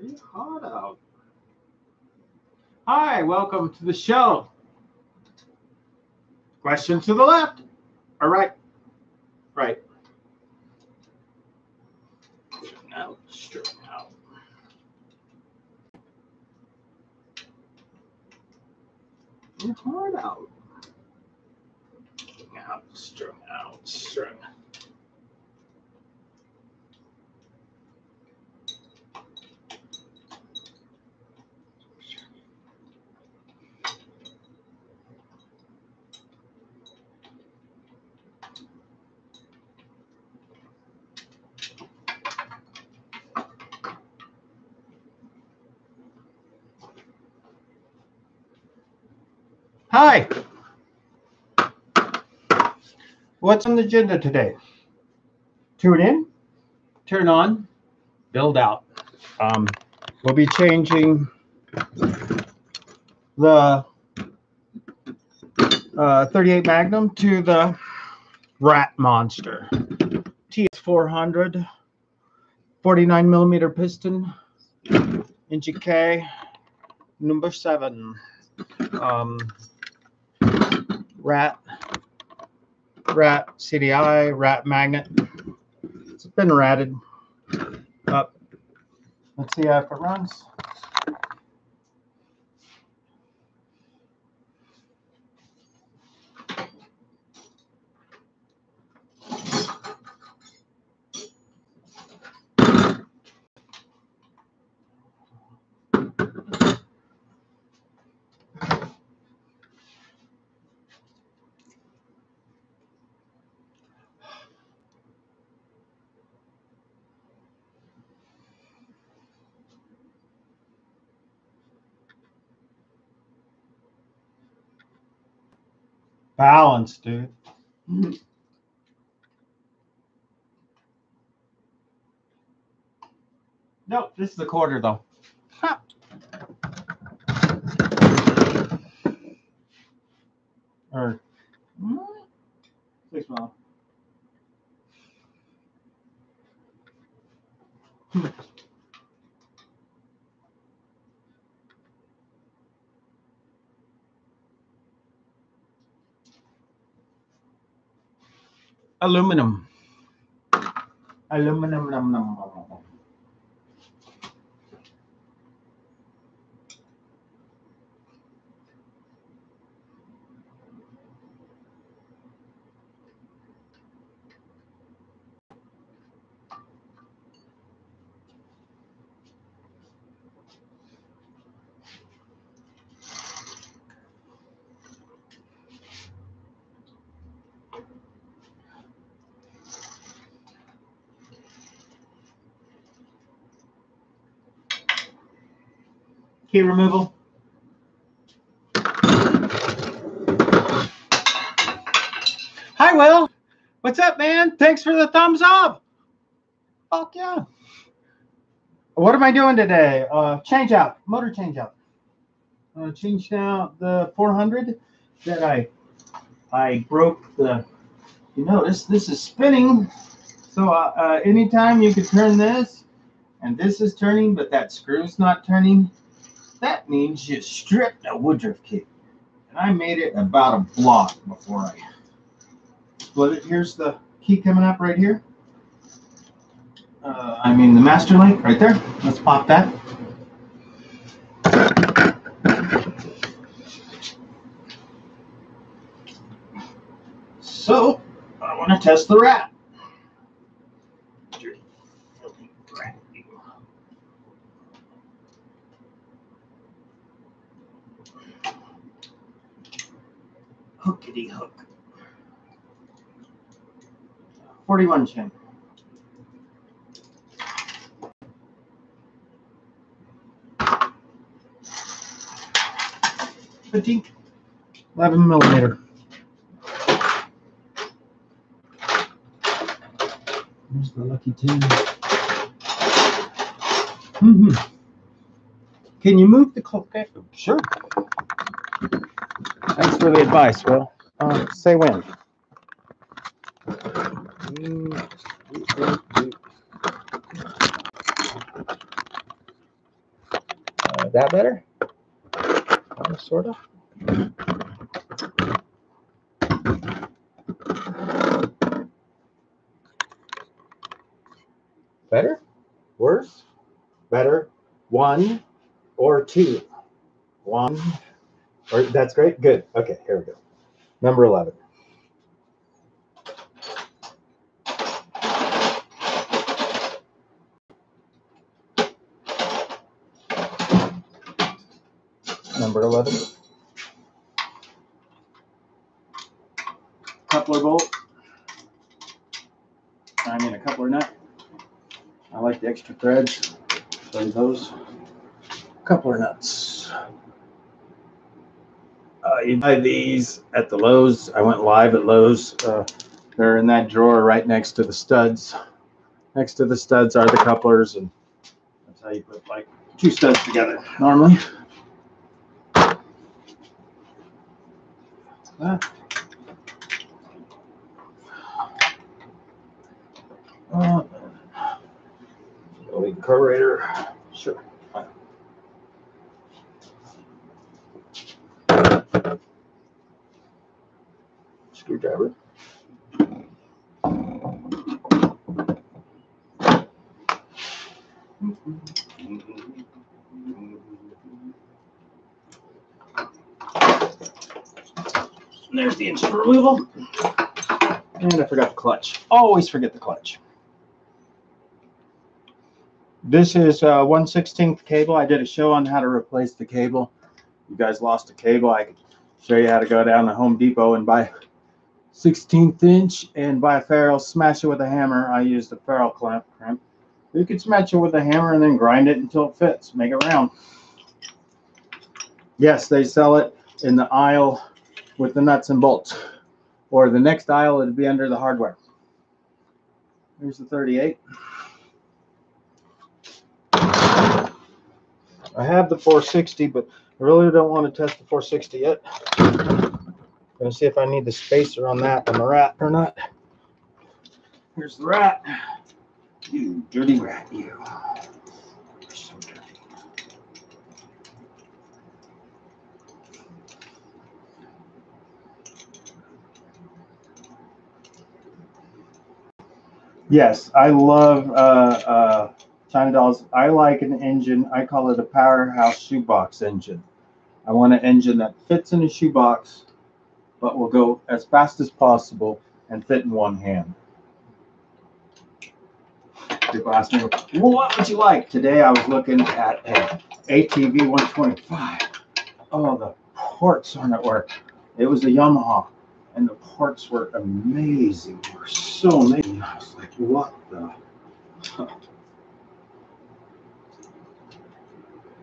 Pretty hot out. Hi, welcome to the show. Question to the left. All right. Right. Straighten out, straighten out. It's hard out. Straighten out, straighten out, straighten. Hi. What's on the agenda today? Tune in, turn on, build out. We'll be changing the 38 Magnum to the Rat Monster. TS400, 49 millimeter piston, NGK, number 7. Rat CDI, rat magnet. It's been ratted up. Let's see how it runs. Balance, dude. Nope, this is the quarter though. Ha. Or 6 mile. Aluminum. Aluminum. Num, num, num, num. Key removal. Hi, Will. What's up, man? Thanks for the thumbs up. Fuck yeah. What am I doing today? Change out, motor change out. Changed out the 400 that I broke the. You notice this is spinning. So anytime you could turn this, and this is turning, but that screw's not turning, that means you stripped the Woodruff kit. And I made it about a block before I split it. Here's the key coming up right here. I mean the master link right there. Let's pop that. So I want to test the rat. Hookity hook. 41 chin. Petite. 11 millimeter. There's the lucky 10. Can you move the clock? Okay. Sure. Thanks for the advice, Will. Say when. that better? Sort of. Better? Worse? Better? 1 or 2? 1 or that's great. Good. Okay, here we go. Number 11. Number 11. Coupler bolt. I mean a coupler nut. I like the extra threads. So those coupler nuts. You buy these at the Lowe's. I went live at Lowe's. They're in that drawer right next to the studs. Next to the studs are the couplers, and that's how you put like 2 studs together normally. Lead carburetor. Sure. Screwdriver. And there's the engine removal. And I forgot the clutch. Always forget the clutch. This is 1/16 cable. I did a show on how to replace the cable. You guys lost a cable. I could show you how to go down to Home Depot and buy 16th inch and buy a ferrule, smash it with a hammer. I used a ferrule crimp. You could smash it with a hammer and then grind it until it fits. Make it round. Yes, they sell it in the aisle with the nuts and bolts. Or the next aisle, it'd be under the hardware. Here's the 38. I have the 460, but I really don't want to test the 460 yet. I'm going to see if I need the spacer on that on the rat or not. Here's the rat. You dirty rat, you. You're so dirty. Yes, I love China dolls. I like an engine. I call it a powerhouse shoebox engine. I want an engine that fits in a shoebox, but will go as fast as possible and fit in one hand. People ask me, well, what would you like? Today I was looking at an ATV 125. Oh, the ports on it were, it was a Yamaha, and the ports were amazing. They were so amazing. I was like, what the?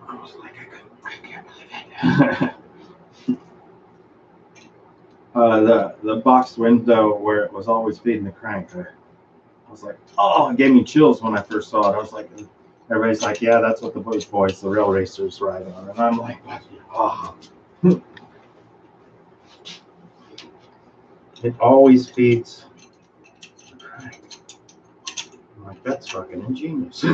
I was like, I can't believe it. The box window where it was always feeding the crank. I was like, oh, it gave me chills when I first saw it. I was like, everybody's like, yeah, that's what the Bush Boys, the rail racers, ride on. And I'm like, oh. It always feeds the crank. I'm like, that's fucking ingenious.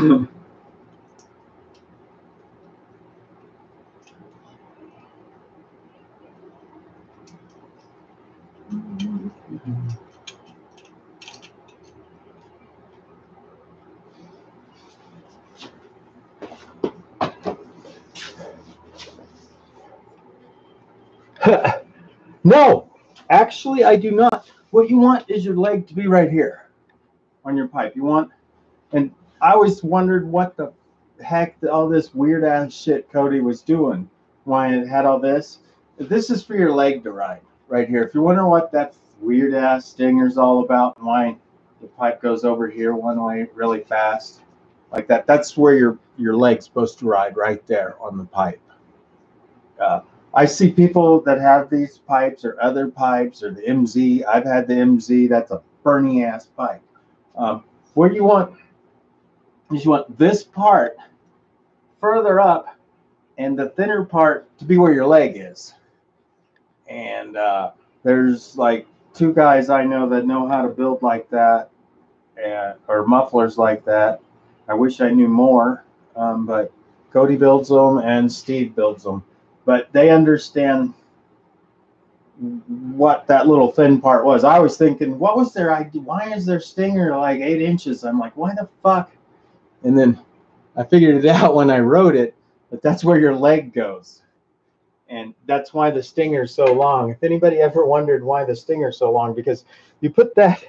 No, actually, I do not. What you want is your leg to be right here on your pipe. You want, and I always wondered what the heck all this weird ass shit Cody was doing. Why it had all this. This is for your leg to ride right here. If you're wondering what that weird ass stinger's all about and why the pipe goes over here one way really fast like that, that's where your leg's supposed to ride right there on the pipe. I see people that have these pipes or other pipes or the MZ. I've had the MZ. That's a burning ass pipe. What you want is you want this part further up and the thinner part to be where your leg is. And there's like 2 guys I know that know how to build like that, or mufflers like that. I wish I knew more, but Cody builds them and Steve builds them, but they understand what that little thin part was. I was thinking, what was their idea? Why is their stinger like 8 inches? I'm like, why the fuck? And then I figured it out when I wrote it, but that's where your leg goes. And that's why the stinger is so long. If anybody ever wondered why the stinger is so long, because you put that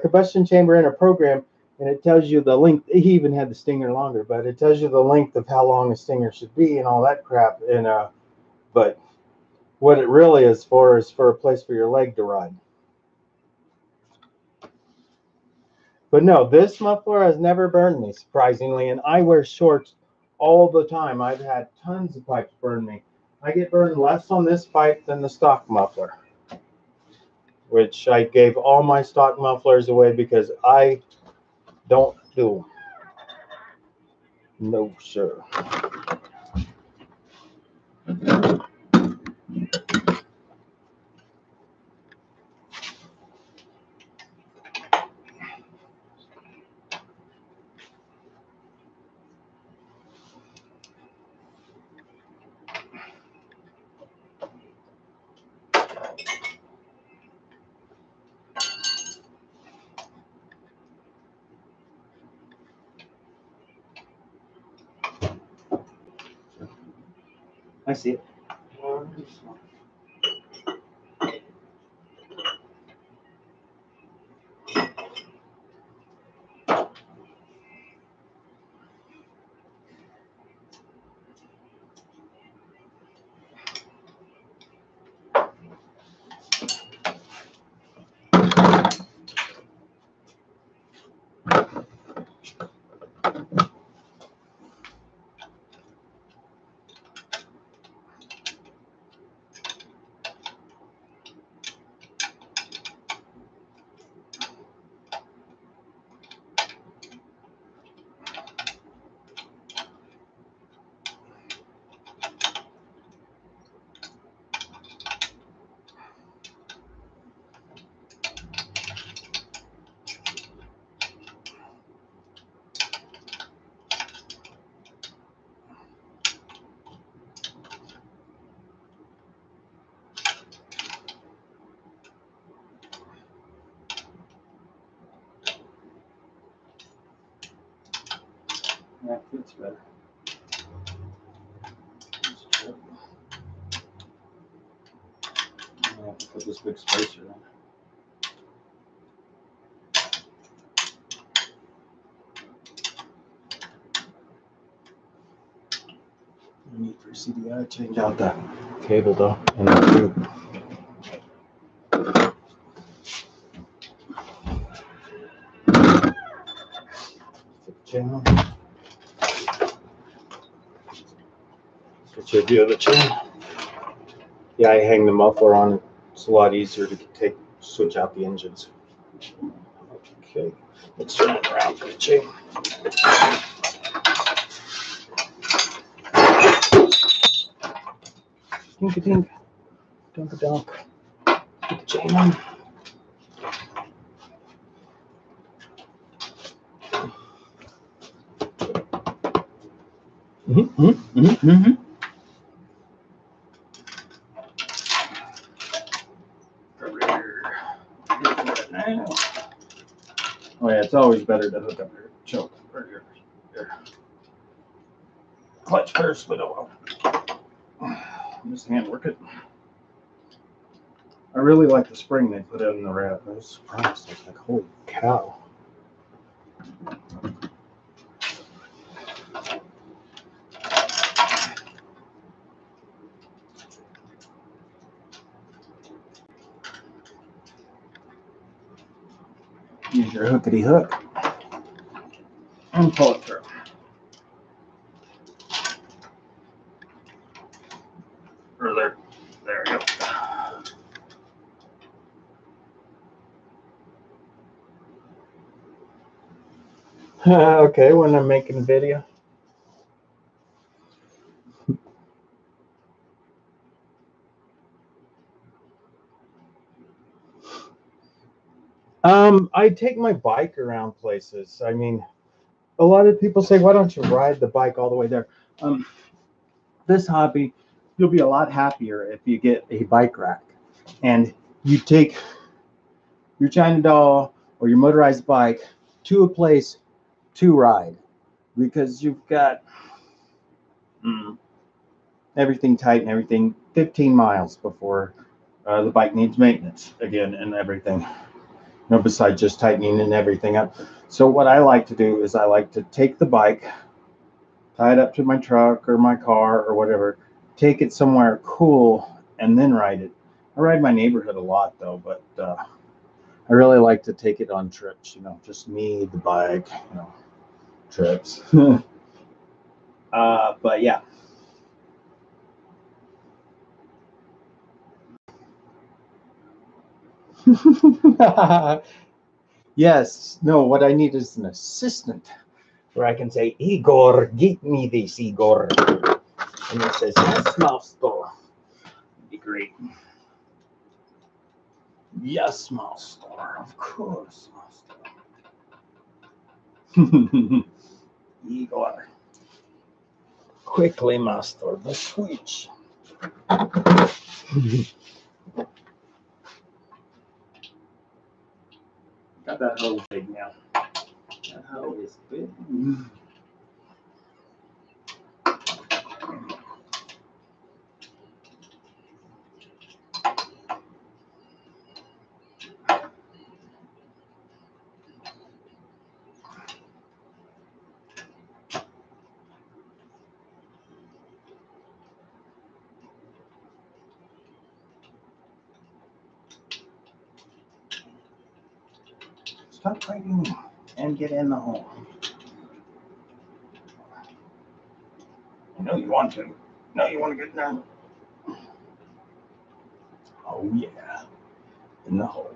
combustion chamber in a program and it tells you the length. He even had the stinger longer, but it tells you the length of how long a stinger should be and all that crap. And but what it really is for a place for your leg to ride. But no, this muffler has never burned me, surprisingly, and I wear shorts all the time. I've had tons of pipes burn me. I get burned less on this pipe than the stock muffler, which I gave all my stock mufflers away because I don't do. No, sir. I see it. That fits better. I have to put this big spacer in. I need for CDI to change out that cable though in the tube. Channel. Switch your view of the channel. Yeah, I hang the muffler on. It's a lot easier to switch out the engines. Okay, let's turn it around for the chain. Dink dink, dunk dunk. Put the chain on. Oh yeah, it's always better to hook up your choke or your clutch first, but oh well. Just hand work it. I really like the spring they put in the wrap. I was surprised. I was like, holy cow. Use your hookity hook and pull it through. Or there we go. Okay, when I'm making a video. I take my bike around places. I mean, a lot of people say, why don't you ride the bike all the way there? This hobby, you'll be a lot happier if you get a bike rack and you take your China doll or your motorized bike to a place to ride, because you've got everything tight and everything 15 miles before the bike needs maintenance again and everything. Besides just tightening and everything up. So what I like to do is I like to take the bike, tie it up to my truck or my car or whatever, take it somewhere cool, and then ride it. I ride my neighborhood a lot though, but I really like to take it on trips, just me, the bike, trips. But yeah. Yes, no, what I need is an assistant where I can say, Igor, get me this, Igor. And he says, yes, master. Be great. Yes, master. Of course, master. Igor. Quickly, master. The switch. Got that hole big now. That hole is big. Stop fighting and get in the hole. You want to. No, you want to get down. Oh, yeah. In the hole.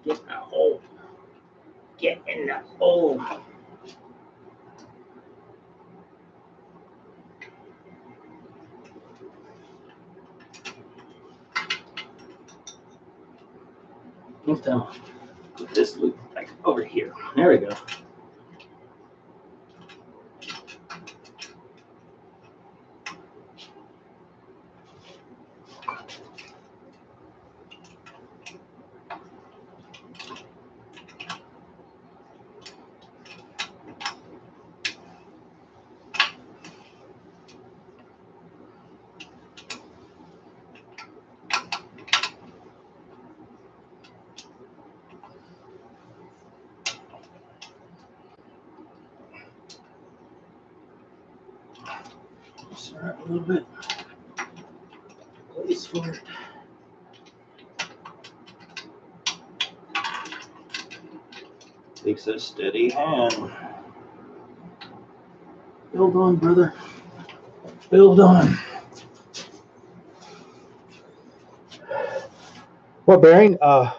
Get in the hole. Get in the hole. Let's put this loop like over here. There we go. Start a little bit. Place for it. Takes a steady hand. Build on, brother. Build on. What bearing? The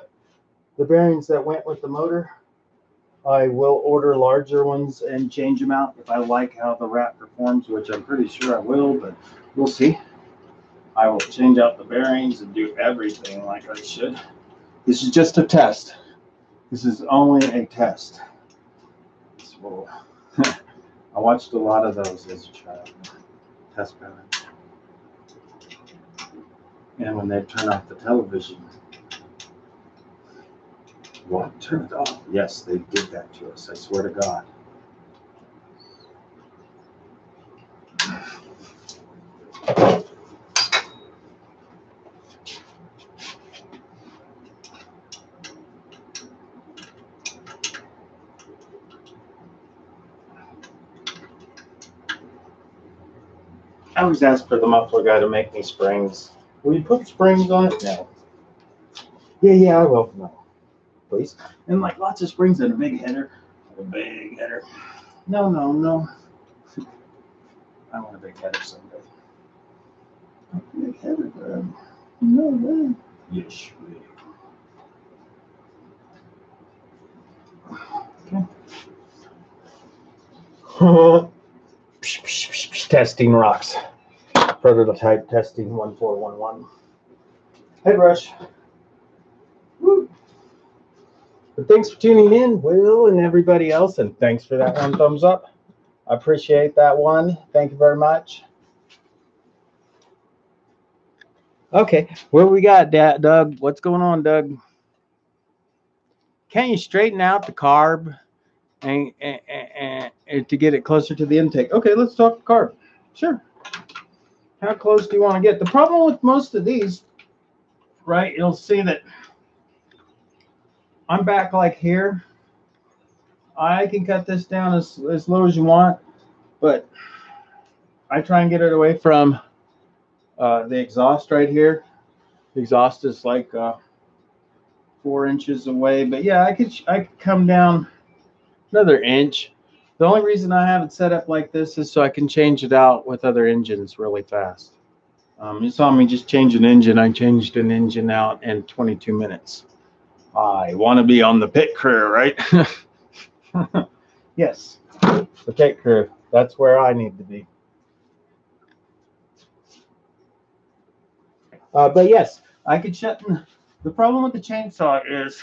bearings that went with the motor. I will order larger ones and change them out if I like how the wrap performs, which I'm pretty sure I will, but we'll see. I will change out the bearings and do everything like I should. This is just a test. This is only a test. So, I watched a lot of those as a child. Test bearings. And when they turn off the television. What? Turn it off? Yes, they did that to us. I swear to God. I always ask for the muffler guy to make me springs. Will you put springs on it? No. Yeah, I will. No, please. And like lots of springs and a big header. A big header. No. I want a big header someday. A big header, bud. No, man. Yes, we. Okay. Testing rocks. Prototype testing 1411. Head rush. Woo. But thanks for tuning in, Will and everybody else, and thanks for that one thumbs up. I appreciate that one. Thank you very much. Okay, what we got, Doug? What's going on, Doug? Can you straighten out the carb and to get it closer to the intake? Okay, let's talk carb. Sure. How close do you want to get? The problem with most of these, right, you'll see that I'm back like here. I can cut this down as low as you want, but I try and get it away from the exhaust right here. The exhaust is like 4 inches away, but yeah, I could come down another inch. The only reason I have it set up like this is so I can change it out with other engines really fast. You saw me just change an engine. I changed an engine out in 22 minutes. I want to be on the pit crew, right? Yes, the pit crew. That's where I need to be. But yes, I could shut in. The problem with the chainsaw is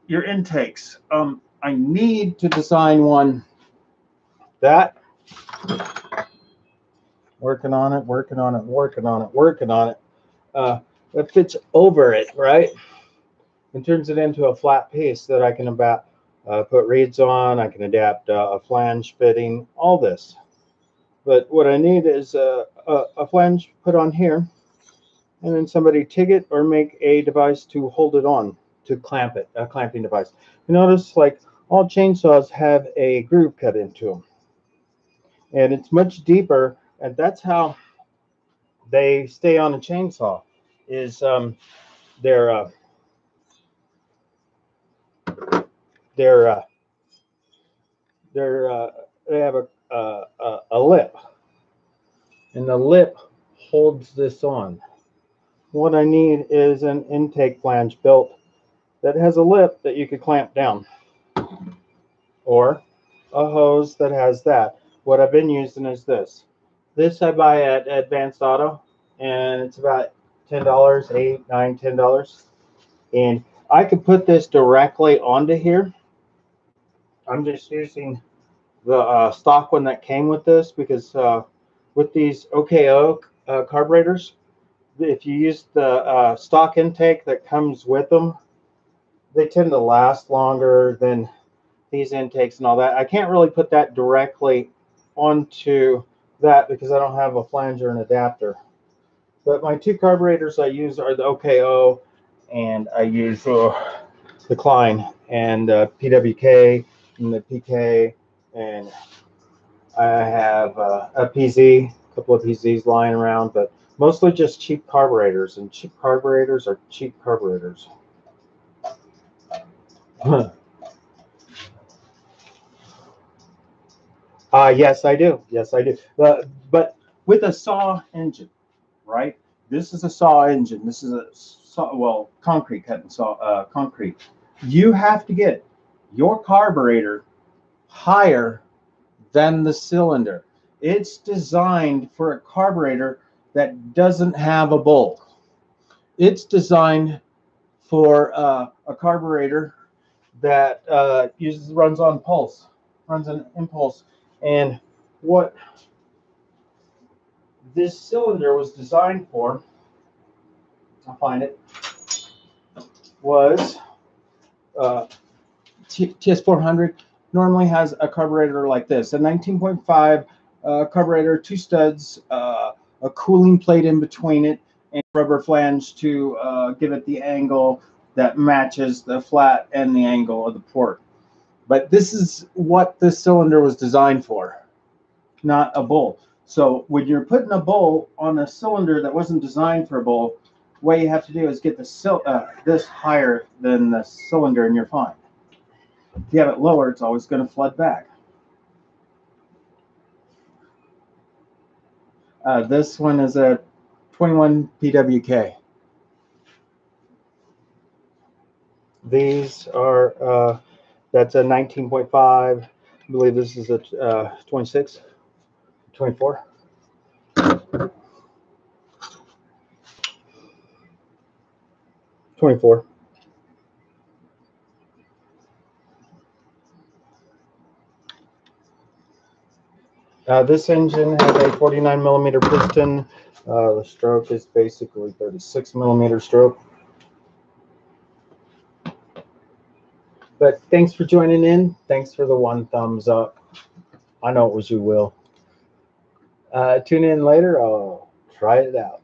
your intakes. I need to design one that working on it that fits over it, right, and turns it into a flat piece that I can about put reeds on. I can adapt a flange fitting, all this. But what I need is a flange put on here, and then somebody TIG it or make a device to hold it on, to clamp it, a clamping device. You notice like all chainsaws have a groove cut into them, and it's much deeper, and that's how they stay on a chainsaw, is they have a lip, and the lip holds this on. What I need is an intake flange built that has a lip that you could clamp down, or a hose that has that. What I've been using is this. This I buy at Advanced Auto, and it's about $10, $8, $9, $10. And I could put this directly onto here. I'm just using the stock one that came with this, because with these OKO carburetors, if you use the stock intake that comes with them, they tend to last longer than these intakes and all that. I can't really put that directly onto that because I don't have a flange or an adapter. But my two carburetors I use are the OKO, and I use the Klein and PWK and the PK, and I have a PZ, a couple of PZs lying around, but mostly just cheap carburetors, and cheap carburetors are cheap carburetors. Yes, I do. Yes, I do. But with a saw engine, right? This is a saw engine. This is a saw, well, concrete cutting saw, concrete. You have to get your carburetor higher than the cylinder. It's designed for a carburetor that doesn't have a bowl. It's designed for a carburetor that runs on pulse, runs an impulse. And what this cylinder was designed for, I'll find it, was TS400 normally has a carburetor like this, a 19.5 carburetor, 2 studs, a cooling plate in between it, and rubber flange to give it the angle that matches the flat and the angle of the port. But this is what this cylinder was designed for, not a bowl. So when you're putting a bowl on a cylinder that wasn't designed for a bowl, what you have to do is get this higher than the cylinder and you're fine. If you have it lower, it's always going to flood back. This one is a 21 PWK. These are, that's a 19.5. I believe this is a 26, 24. This engine has a 49 millimeter piston. The stroke is basically 36 millimeter stroke. But thanks for joining in. Thanks for the 1 thumbs up. I know it was you, Will. Tune in later. I'll try it out.